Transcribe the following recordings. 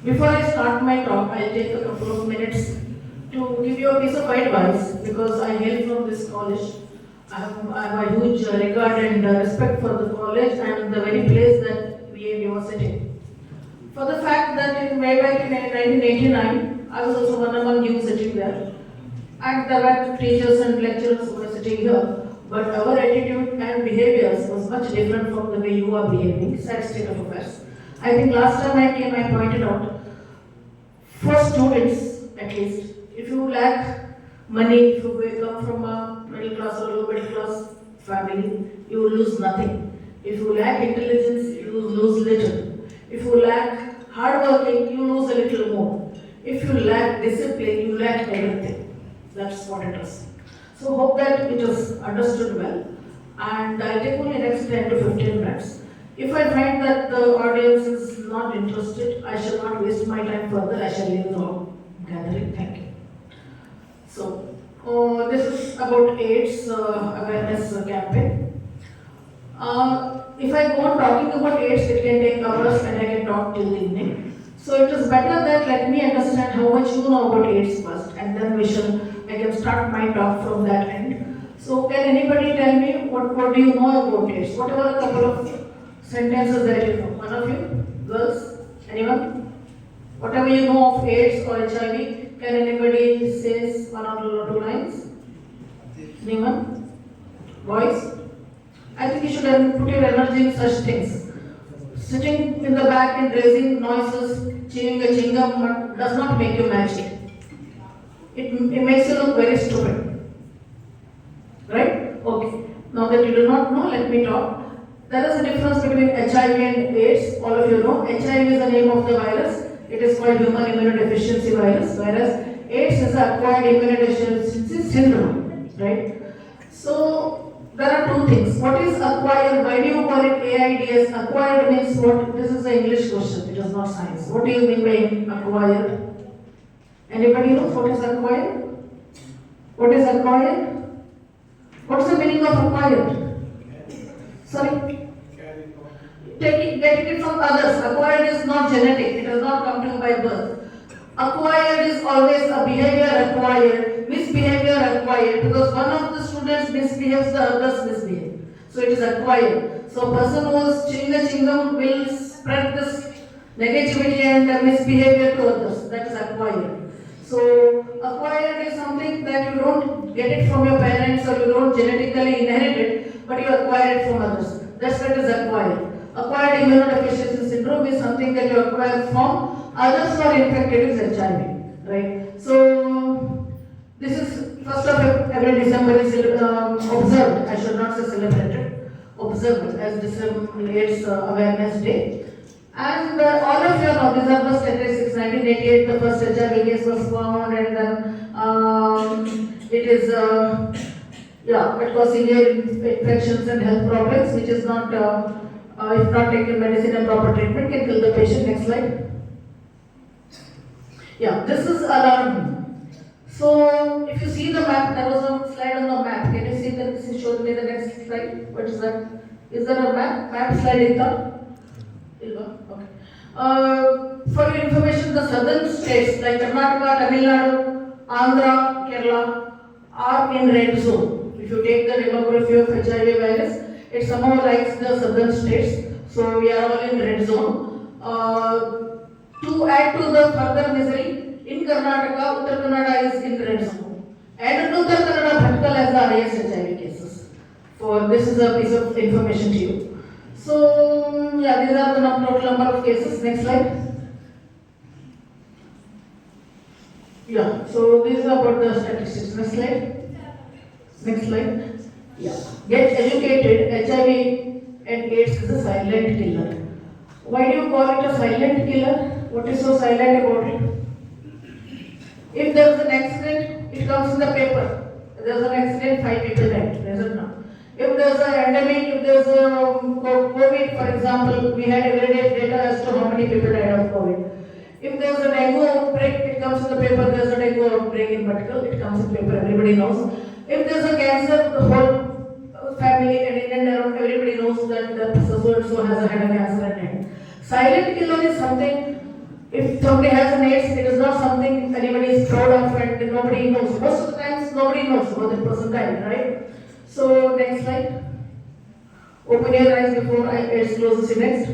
Before I start my talk, I'll take a couple of minutes to give you a piece of advice because I hail from this college. I have a huge regard and respect for the college and the very place that we are sitting. For the fact that in way back in 1989, I was also one among you sitting there. And there were teachers and lecturers who were sitting here. But our attitude and behaviors was much different from the way you are behaving. Sad state of affairs. I think last time I came, I pointed out, for students at least, if you lack money, if you come from a middle class or low middle class family, you will lose nothing. If you lack intelligence, you lose little. If you lack hard working, you lose a little more. If you lack discipline, you lack everything. That's what it is. So hope that it is understood well. And I'll take only next 10 to 15 minutes. If I find that the audience is not interested, I shall not waste my time further. I shall leave the gathering. Thank you. So, this is about AIDS awareness campaign. If I go on talking about AIDS, it can take hours and I can talk till the evening. So it is better that let me understand how much you know about AIDS first, and then I can start my talk from that end. So can anybody tell me what do you know about AIDS? Whatever a couple of sentences that you know. One of you? Girls? Anyone? Whatever you know of AIDS or HIV, can anybody say one or two lines? Anyone? Boys? I think you should put your energy in such things. Sitting in the back and raising noises, chewing a chewing gum does not make you magic. It makes you look very stupid. Right? Okay. Now that you do not know, let me talk. There is a difference between HIV and AIDS. All of you know, HIV is the name of the virus. It is called human immunodeficiency virus, whereas AIDS is acquired immunodeficiency syndrome, right? So there are two things. What is acquired? Why do you call it AIDS? Acquired means what? This is an English question. It is not science. What do you mean by acquired? Anybody knows what is acquired? What is acquired? What's the meaning of acquired? Sorry? Getting it from others. Acquired is not genetic. It does not come to you by birth. Acquired is always a behavior acquired, misbehavior acquired, because one of the students misbehaves, the others misbehave. So it is acquired. So a person who is chewing a chewing gum will spread this negativity and misbehavior to others. That is acquired. So acquired is something that you don't get it from your parents or you don't genetically inherit it, but you acquire it from others. That's what is acquired. Acquired immunodeficiency syndrome is something that you acquire from others who are infected with HIV, right? So this is first of every December is observed. I should not say celebrated, observed as December AIDS Awareness Day. And all of you know, these are the statistics. 1988, the first HIV case was found, and then it is it caused severe infections and health problems, which is not. If not taken medicine and proper treatment, can kill the patient. Next slide. Yeah, this is alarming. So, if you see the map, there was a slide on the map. Can you see that? This is showing me the next slide. What is that? Is there a map? Map slide in the? Okay. For your information, the southern states like Karnataka, Tamil Nadu, Andhra, Kerala are in red zone. If you take the demography of HIV virus, it somehow likes the southern states, so we are all in red zone. To add to the further misery, in Karnataka, Uttar Kannada is in red zone. And in Uttar Kannada, Bhatkal has the highest HIV cases. For this is a piece of information to you. So, yeah, these are the total number of cases. Next slide. Yeah, so this is about the statistics. Next slide. Next slide. Yeah. Get educated. HIV and AIDS is a silent killer. Why do you call it a silent killer? What is so silent about it? If there is an accident, it comes in the paper. If there is an accident, 5 people died. There is not. If there is an endemic, if there is a COVID, for example, we had everyday data as to how many people died of COVID. If there is a dengue outbreak, it comes in the paper. There is a dengue outbreak in particular, it comes in paper. Everybody knows. If there is a cancer, the whole family and in and around everybody knows that the so-and-so has had a cancer and died. Silent killer is something If somebody has an AIDS, it is not something anybody is proud of and nobody knows. Most of the times, nobody knows what that person died, right? So, next slide. Open your eyes before I AIDS closes you. Next.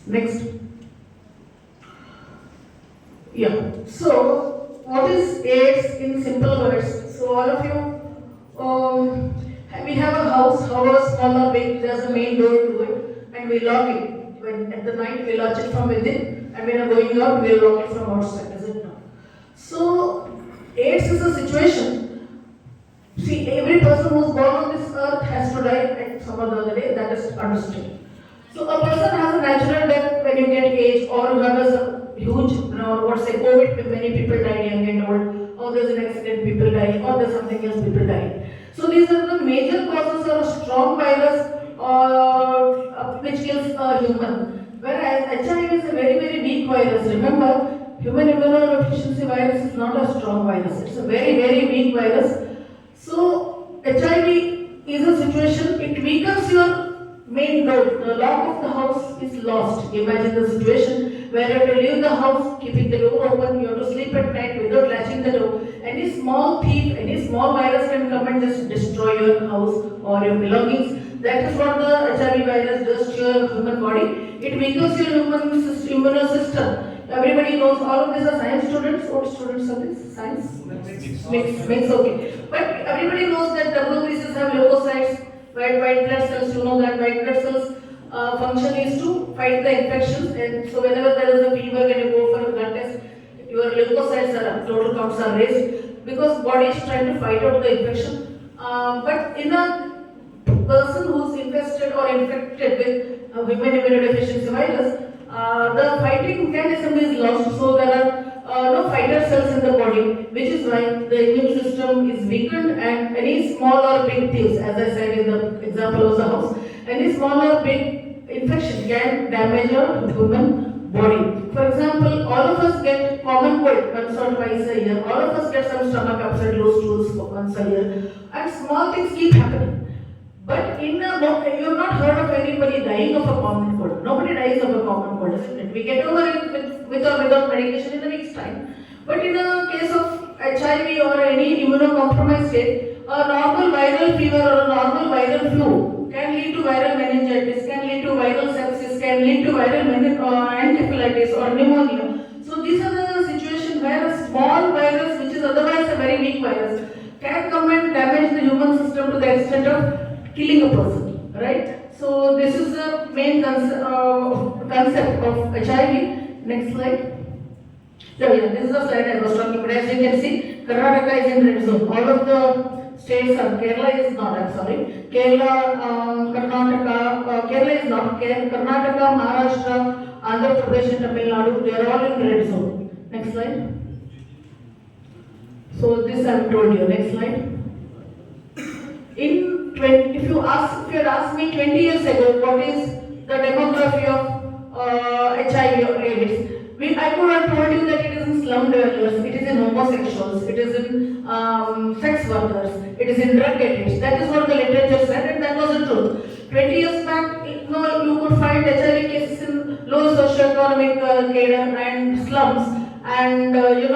Next. Yeah. So, what is AIDS in simple words? So, all of you, we have a house, however small or big, there's a main door to it, and we lock it. When at the night we lock it from within, and when we are going out, we lock it from outside. Is it not? So, AIDS is a situation. See, every person who's born on this earth has to die at some other day. That is understood. So, a person has a natural death when you get age, or you have a huge, what say, COVID, many people die young and old, or there's an accident, people die, or there's something else, people die. So, these are the major causes of a strong virus which kills a human. Whereas HIV is a very, very weak virus. Remember, human immunodeficiency virus is not a strong virus. It's a very, very weak virus. So, HIV is a situation, it weakens your main door. The lock of the house is lost. Imagine the situation where you have to leave the house, keeping the door open, you have to sleep at night without latching the door. Any small thief, any small virus can come and just destroy your house or your belongings. That is what the HIV virus does to your human body. It weakens your immune system. Everybody knows, all of these are science students. What students are these? Science? Mix, okay. But everybody knows that WBCs have leukocytes, white blood cells. You know that white blood cells function is to fight the infections. And so whenever there is a fever, when you go for a blood test, your leukocytes are total counts are raised because body is trying to fight out the infection. But in a person who's infested or infected with human immunodeficiency virus, the fighting mechanism is lost, so there are no fighter cells in the body, which is why the immune system is weakened, and any small or big things, as I said in the example of the house, any small or big infection can damage a human body. For example, all of us get common cold once or twice a year, all of us get some stomach upset, loose stools once a year, and small things keep happening. But you have not heard of anybody dying of a common cold. Nobody dies of a common cold, isn't it? We get over it with or without medication in a week's time. But in a case of HIV or any immunocompromised state, a normal viral fever or a normal viral flu can lead to viral meningitis, can lead to viral sepsis, can lead to viral encephalitis or pneumonia. So these are the situations where a small virus, which is otherwise a very weak virus, can come and damage the human system to the extent of killing a person, right? So this is the main concept of HIV. Next slide. So yeah, this is the slide I was talking about. As you can see, Karnataka is in red zone. All of the states are, Kerala is not, I'm sorry. Kerala, Karnataka, Kerala is not, Karnataka, Maharashtra, Andhra Pradesh and Tamil Nadu, they are all in red zone. Next slide. So this I have told you. Next slide. If you had asked me 20 years ago what is the demography of HIV or AIDS, I could have told you that it is in slum dwellers, it is in homosexuals, it is in sex workers, it is in drug addicts. That is what the literature said, and that was the truth. 20 years back, you could find HIV cases in low socioeconomic cadre and slums, and you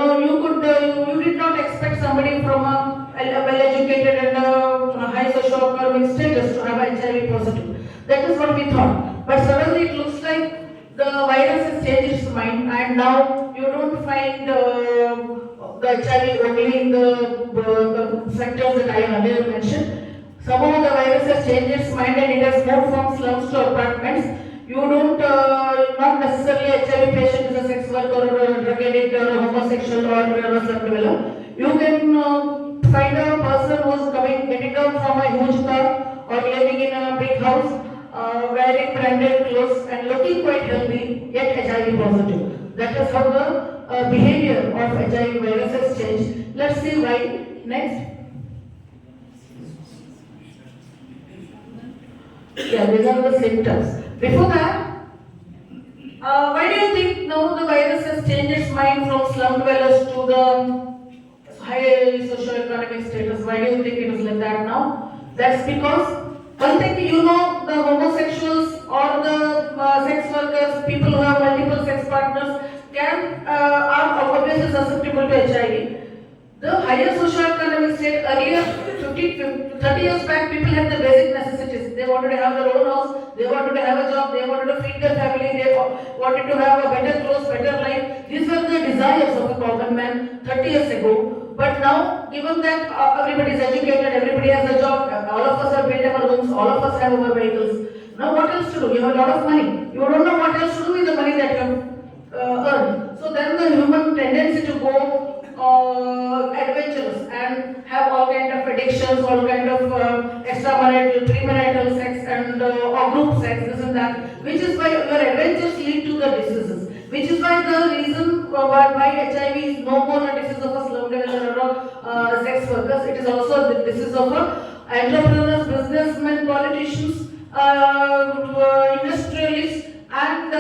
did not expect somebody from a well-educated and high socio-economic status to have HIV positive. That is what we thought. But suddenly it looks like the virus has changed its mind, and now you don't find the HIV only in the sectors that I earlier mentioned. Somehow the virus has changed its mind and it has moved from slums to apartments. You don't, not necessarily HIV patient is a sex worker or a drug addict or a homosexual or a slum dweller. You can find a person who is getting down from a huge car or living in a big house, wearing branded clothes and looking quite healthy, yet HIV positive. That is how the behavior of HIV virus has changed. Let's see why. Next. Yeah, these are the symptoms. Before that, why do you think now the virus has changed its mind from slum dwellers to the high socio-economic status? Why do you think it is like that now? That's because one thing the homosexuals or the sex workers, people who have multiple to HIV. The higher socio-economic state earlier, 50 to 30 years back, people had the basic necessities. They wanted to have their own house, they wanted to have a job, they wanted to feed their family, they wanted to have a better clothes, better life. These were the desires of a common man 30 years ago. But now, given that everybody is educated, everybody has a job, all of us have built our homes, all of us have our vehicles. Now what else to do? You have a lot of money. You don't know what else to do with the money that you have earned. So then the human tendency to go adventurous and have all kind of addictions, all kind of extramarital, premarital sex and or group sex, this and that, which is why your adventures lead to the diseases. Which is why the reason why HIV is no more a disease of a slum dweller or sex workers. It is also the disease of entrepreneurs, businessmen, politicians, industrialists, and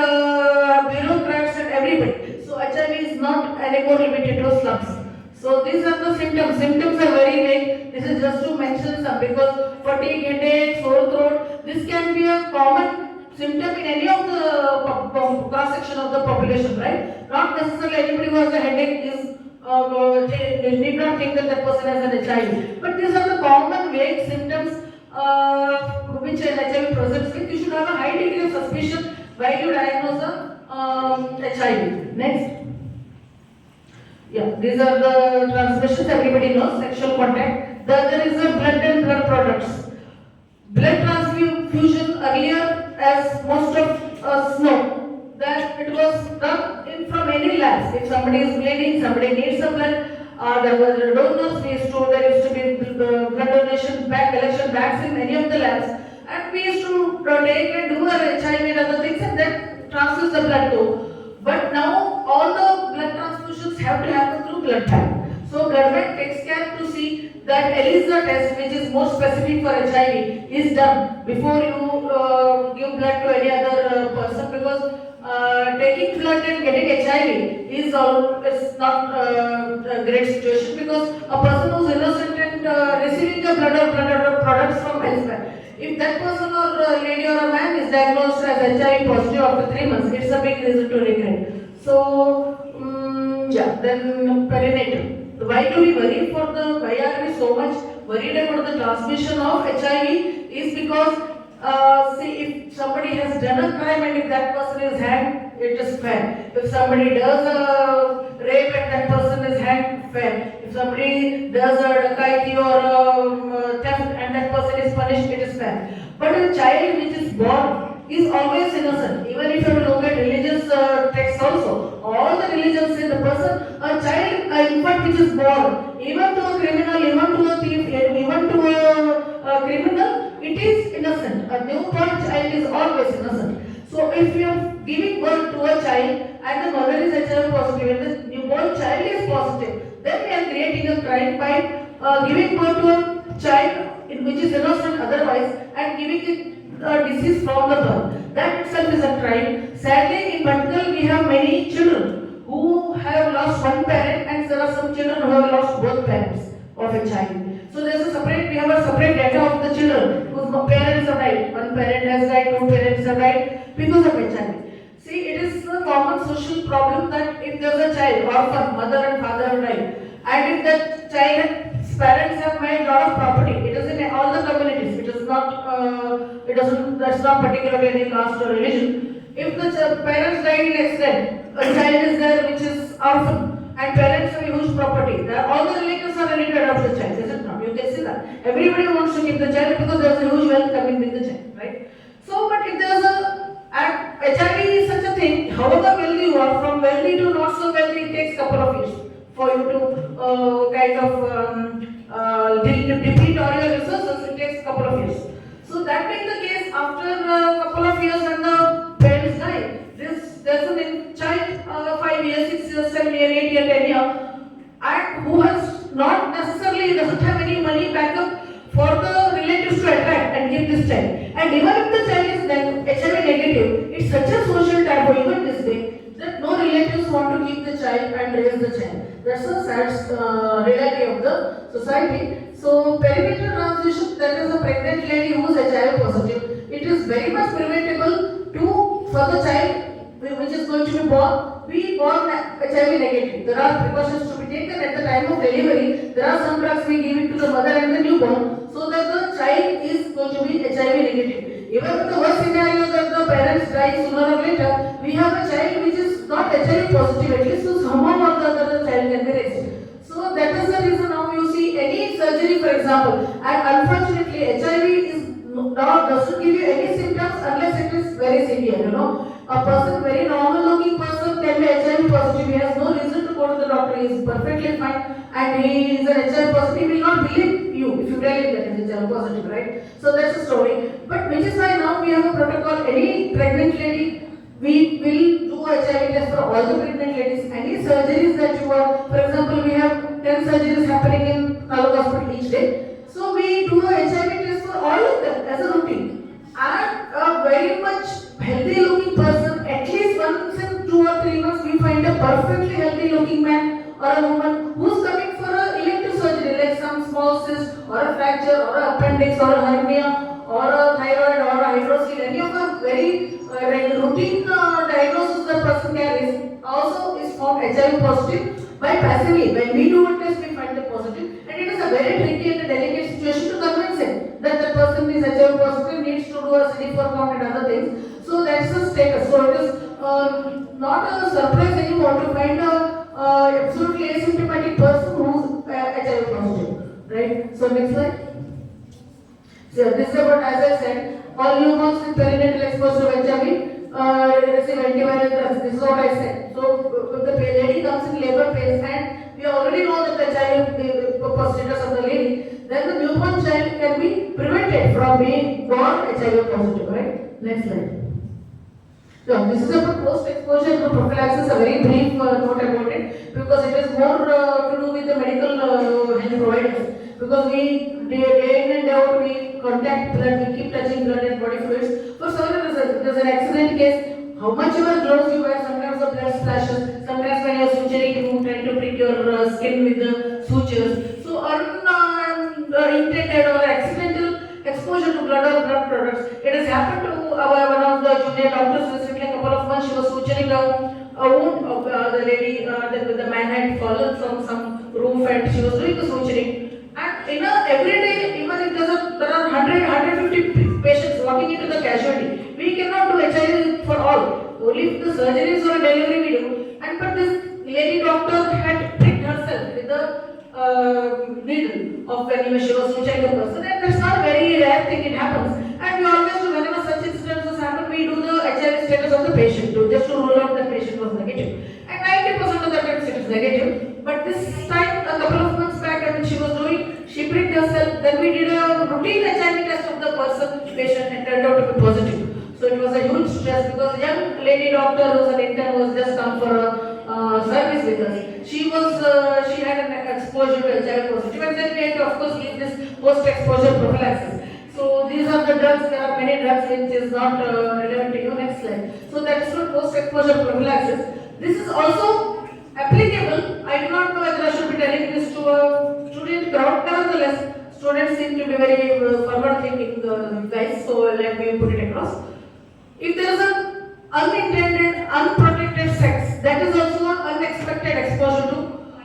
bureaucrats and everybody. So HIV is not anymore limited to slums. So these are the symptoms. Symptoms are very vague. This is just to mention some because fatigue, headache, sore throat. This can be a common symptom in any of the cross section of the population, right? Not necessarily anybody who has a headache is need not think that that person has an HIV. But these are the common vague symptoms which an HIV presents with. You should have a high degree of suspicion while you diagnose a HIV. Next. Yeah, these are the transmissions everybody knows, sexual contact. The other is a blood and blood products. Blood transfusion earlier, as most of us know, that it was done from any labs. If somebody is bleeding, somebody needs some blood, there were donors, there used to be blood donation collection bags in many of the labs. And we used to take and do our HIV and other things and then transfuse the blood too. But now all the blood transfusions have to happen through blood bank. So blood bank takes care to see that ELISA test, which is more specific for HIV, is done before you give blood to any other person, because taking blood and getting HIV is not a great situation, because a person who is innocent and receiving the blood or products from elsewhere, if that person or lady or a man is diagnosed as HIV positive after 3 months, it's a big reason to regret. So, then perinatal. Why do we worry why are we so much worried about the transmission of HIV? Is because, see, if somebody has done a crime and if that person is hanged, it is fair. If somebody does a rape and that person is hanged, fair. If somebody does a dacoity or theft and that person is punished, it is fair. But a child which is born is always innocent. Even if you look at religious texts also, all the religions say the person, a child, an infant which is born, even to a criminal, even to a thief, even to a criminal, it is innocent. A newborn child is always innocent. So if you are giving birth to a child and the mother is HIV positive and the newborn child is positive, then we are creating a crime by giving birth to a child which is innocent otherwise and giving it disease from the birth. That itself is a crime. Sadly, in particular, we have many children who have lost one parent, and there are some children who have lost both parents of HIV. So we have a separate data of the children whose parents have died. One parent has died, two parents have died because of HIV. See, it is a common social problem that if there is a child, orphan, mother and father have died, and if that child's parents have made a lot of property, it is in all the communities. It is not. That's not particular to any caste or religion. If the parents died in accident, a child is there which is orphan, and parents have huge property. All the relatives are ready to adopt the child, is it not? You can see that. Everybody wants to keep the child because there is a huge wealth coming with the child, right? So, but if there is HIV is such a thing, however wealthy you are, from wealthy to not so wealthy, it takes couple of years for you to deplete all your resources. It takes couple of years. So that being the case, after a couple of years when the parents die, there's a child 5 years, 6 years, 7 years, 8 years, 10 years, and who has not necessarily doesn't have any money backup for the relatives to attract and give this child. And even if the child is HIV negative, it's such a social taboo even this day that no relatives want to keep the child and raise the child. That's a sad reality of the society. So perinatal transfusion, that is a pregnant lady who is HIV positive. It is very much preventable for the child which is going to be born. We born HIV negative. There are precautions to be taken at the time of delivery. There are some drugs we give it to the mother and the newborn so that the child is going to be HIV negative. Even in the worst scenario that the parents die sooner or later, we have a child which is not HIV positive, at least so somehow or the other the child can be raised. So that is the reason now you see any surgery, for example, and unfortunately HIV is now doesn't give you any symptoms unless it is very severe. A person, very normal looking person, can be HIV positive. He has no reason to go to the doctor. He is perfectly fine, and he is an HIV positive. He will not believe you if you tell him that he is HIV positive, right? So that's the story. But which is why now we have a protocol. Any pregnant lady, we will do a HIV test for all the pregnant ladies. Any surgeries that you want, for example, we have 10 surgeries happening in Taluk Hospital each day. So we do a HIV test for all of them as a routine. And a very much healthy looking person, at least once in 2 or 3 months, we find a perfectly healthy looking man or a woman who's coming for a elective surgery like some small cyst or a fracture or an appendix or a hernia or a thyroid or a hydrocele. Any of the very routine diagnosis the person carries also is found HIV positive by passively. When we do a test, we find the positive, and it is a very tricky and delicate situation to convince him that the person is HIV positive, needs to do a CD4 count and other things. So that's the status. So it is not a surprise anymore to find a absolutely asymptomatic person who's HIV positive, right? So next slide. So this is about, as I said, all newborns with perinatal exposure to HIV receive antiviral drugs. This is what I said. So if the lady comes in labor phase and we already know that the child, the status of the lady, then the newborn child can be prevented from being born HIV positive, right? Next slide. So this is about post-exposure to prophylaxis, a very brief note about it, because it is more to do with the medical health providers. Because we, day in and day out, we contact blood, we keep touching blood and body fluids. For several reasons, there's an accident case, how much ever gloves you wear, sometimes the blood splashes, sometimes when you're suturing, you try to prick your skin with the sutures. So unintended or accidental exposure to blood or blood products. It has happened to one of the junior doctors recently, a couple of months. She was suturing a wound of the lady, the man had fallen from some roof and she was doing the suturing. And every day, even if there are 150 patients walking into the casualty, we cannot do HIV for all. Only if the surgeries or delivery we do. But this lady doctor had pricked herself with the needle of when she was suturing the person, and that's not a very rare thing, it happens. And we always do, whenever such instances happen, we do the HIV status of the patient just to rule out that patient was negative. And 90% of the times it is negative. But this time, a couple of months back, she pricked herself, then we did a routine HIV test of the person, patient, and turned out to be positive. So it was a huge stress because a young lady doctor who was an intern was just come for a service with us. She had an exposure to HIV positive, and then we had to of course give this post-exposure prophylaxis. So these are the drugs, there are many drugs which is not relevant to you. Next slide. So that is for post-exposure prophylaxis. This is also applicable. I do not know whether I should be telling this to a student crowd. Nevertheless, students seem to be very forward-thinking guys, so let me put it across. If there is an unintended, unprotected sex, that is also an unexpected exposure to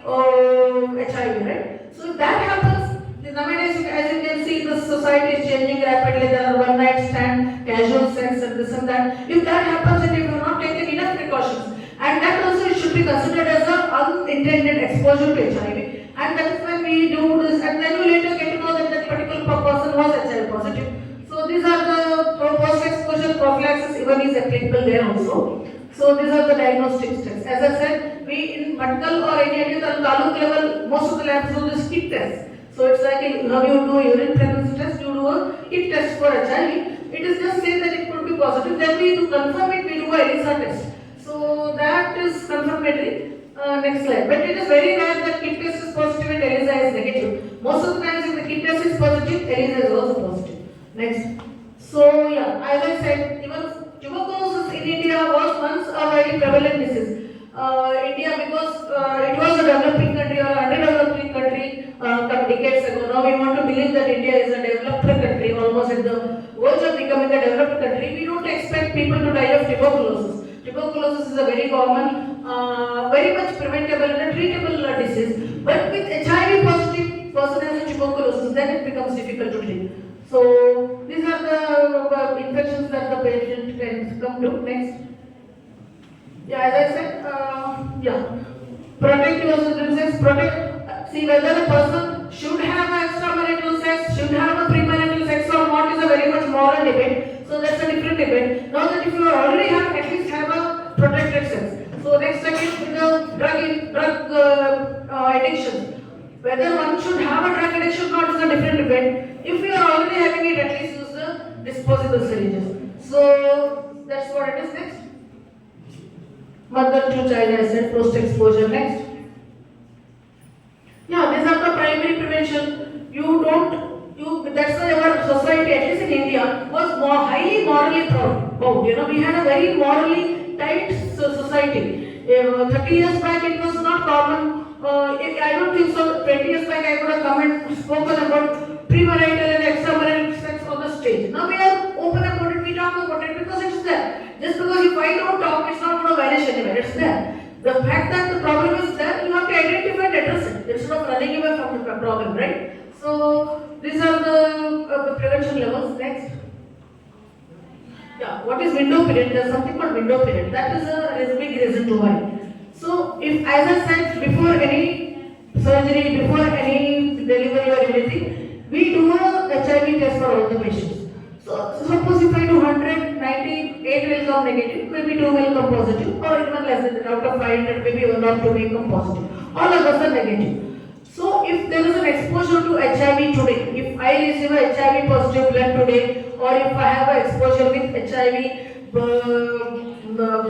HIV, right? So if that happens, nowadays, as you can see, the society is changing rapidly. There are one-night stand, casual sex, and this and that. If that happens, and if you have not taken enough precautions, and that also should be considered as an unintended exposure to HIV. And that is when we do this, and then you later get to know that that particular person was HIV positive. So these are the post-exposure prophylaxis, even is applicable there also. So these are the diagnostic steps. As I said, we in Matkal or any other Taluk level, most of the labs do this kit test. So it's like how you do a urine pregnancy test, you do a kit test for HIV. It is just say that it could be positive. Then we to confirm it, we do a ELISA test. So that is confirmatory. Next slide. But it is very rare that kit test is positive and ELISA is negative. Most of the times, if the kit test is positive, ELISA is also positive. Next. So yeah, as I said, even tuberculosis in India was once a very prevalent disease. India, because it was a developing country or underdeveloping country decades ago. Now we want to believe that India is a developed country, almost at the verge of becoming a developed country. We don't expect people to die of tuberculosis. Tuberculosis is a very common, very much preventable and a treatable disease. But with HIV positive person has a tuberculosis, then it becomes difficult to treat. So these are the infections that the patient can come to. Next. Yeah, as I said, yeah. Protect yourself, says protect. See whether the person should have extramarital sex, should have a premarital sex or not is a very much moral debate. So that's a different debate. Now that if you already have, at least have a protected sex. So next again, the drug addiction. Whether one should have a drug addiction or not is a different debate. If you are already having it, at least use the disposable syringes. So that's what it is. Next. Mother to child has said post exposure. Next. Yeah, these are the primary prevention. That's why our society, at least in India, was more highly morally proud. Oh, we had a very morally tight society. 30 years back, it was not common. I don't think so. 20 years back, I would have come and spoken about premarital and extramarital sex on the stage. Now we are open about it, we talk about it because it's there. Just because if I don't talk, it's not going to vanish anywhere. It's there. The fact that the problem is there, you have to identify and address it instead of running away from the problem, right? So these are the prevention levels. Next. Yeah, what is window period? There's something called window period. That is a big reason to worry. So if, as I said, before any surgery, before any delivery or anything, we do a HIV test for all the patients. So suppose if I do 100, 98 will come negative, maybe 2 will come positive, or even less than that, out of 500, maybe 1 or 2 will come positive. All others are negative. So if there is an exposure to HIV today, if I receive a HIV positive blood today, or if I have an exposure with HIV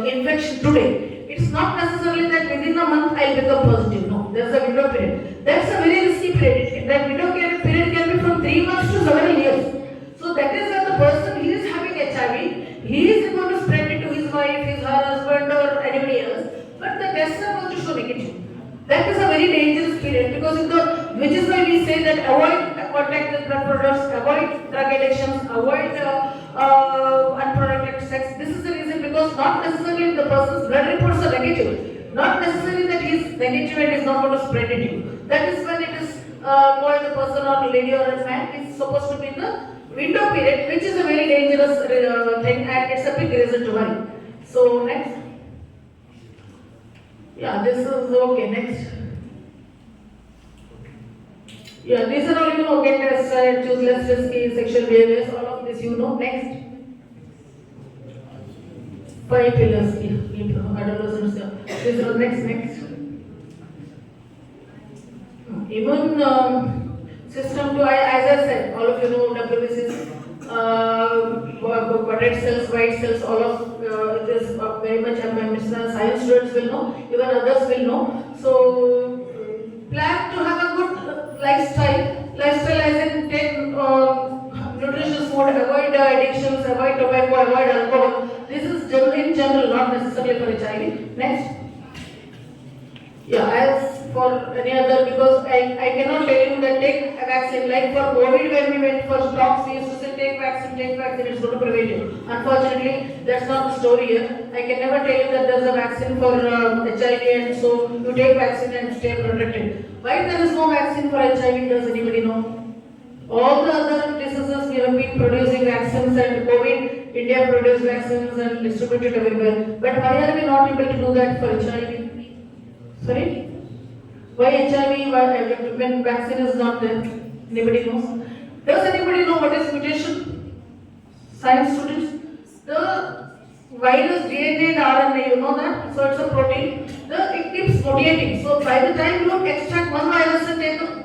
infection today, it's not necessarily that within a month I'll become positive. No, there's a window period. That's a very risky period. That window period can be from 3 months to several years. So that is when the person he is having HIV, he is going to spread it to his wife, her husband, or anybody else. But the tests are going to show negative. That is a very dangerous period because which is why we say that avoid contact with blood products, avoid drug addictions, avoid unprotected sex. This is the reason because not necessarily the person's blood reports are negative. Not necessarily that he is negative and is not going to spread it to you. That is when it is called the person or lady or a man is supposed to be in the window period, which is a very dangerous thing and it's a big reason to worry. So next. Yeah, this is okay. Next. Yeah, these are all get tests, choose less risky sexual behaviors. All of this Next. 5 pillars. Adolescents. These are next. Immune system to, as I said, all of WBCs, red cells, white cells, all of it is very much science students will know, even others will know. So plan to have a good lifestyle as in take nutritious food, avoid addictions, avoid tobacco, avoid alcohol. This is in general, not necessarily for HIV. Next. Yeah, as for any other, because I cannot tell you that take a vaccine. Like for COVID, when we went for talks, we used to say take vaccine, it's going to prevent you. Unfortunately, that's not the story here. I can never tell you that there's a vaccine for HIV and so you take vaccine and stay protected. Why there is no vaccine for HIV, does anybody know? All the other diseases we have been producing vaccines and COVID, India produced vaccines and distributed everywhere. But why are we not able to do that for HIV? Sorry? Why HIV when vaccine is not there? Anybody knows? Does anybody know what is mutation? Science students? The virus DNA and RNA, you know that? So it's a protein. It keeps mutating. So by the time you extract one virus and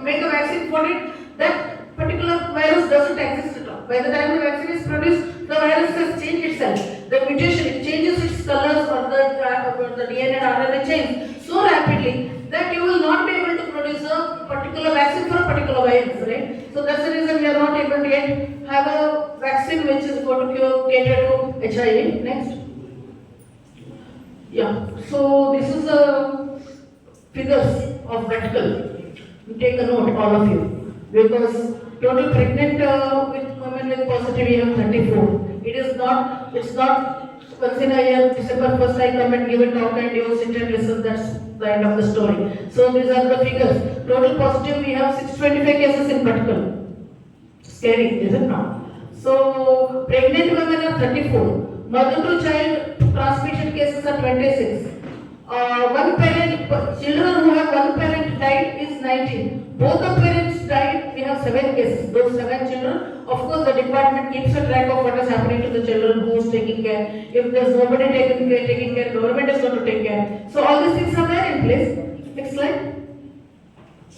make a vaccine for it, that particular virus doesn't exist at all. By the time the vaccine is produced, the virus has changed itself. The mutation, it changes its colors or the DNA and RNA change so rapidly that you will not be able to produce a particular vaccine for a particular virus, right? So that's the reason we are not able to yet have a vaccine which is going to cater to HIV. Next. Yeah, so this is the figures of vertical. Take a note, all of you, because total pregnant with women with positive we have 34. It's not once in a year, December 1st, I come and give a talk and you sit and listen. That's the end of the story. So these are the figures. Total positive, we have 625 cases in particular. Scary, is it not? So pregnant women are 34. Mother to child transmission cases are 26. One parent, children who have one parent died is 19. Both the parents died, we have 7 cases. Those 7 children, of course, the department keeps a track of what is happening to the children, who is taking care. If there's nobody taking care, government is going to take care. So all these things are there in place. Next slide.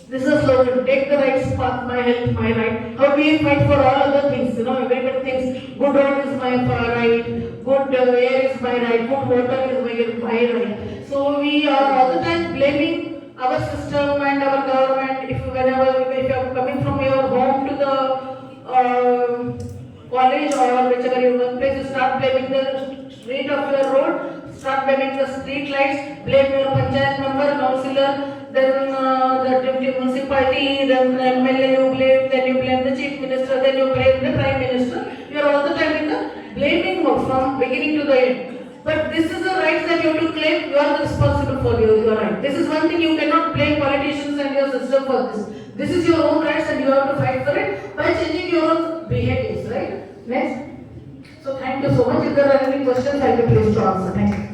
This is a slogan, take the right path, my health, my right. How do we fight for all other things? Everybody thinks good road is my right, good air is my right, good water is my right. So we are all the time blaming our system and our government. If you are coming from your home to the college or whichever your workplace, you start blaming the street of your road, start blaming the street lights, blame your panchayat member, councillor, then the deputy municipality, then the MLA you blame, then you blame the chief minister, then you blame the prime minister. You are all the time in the blaming mode from beginning to the end. But this is the rights that you have to claim. You are responsible for your right. This is one thing you cannot blame politicians and your system for this. This is your own rights and you have to fight for it by changing your own behaviors, right? Next. So thank you so much. If there are any questions, I'll be pleased to answer. Thank you.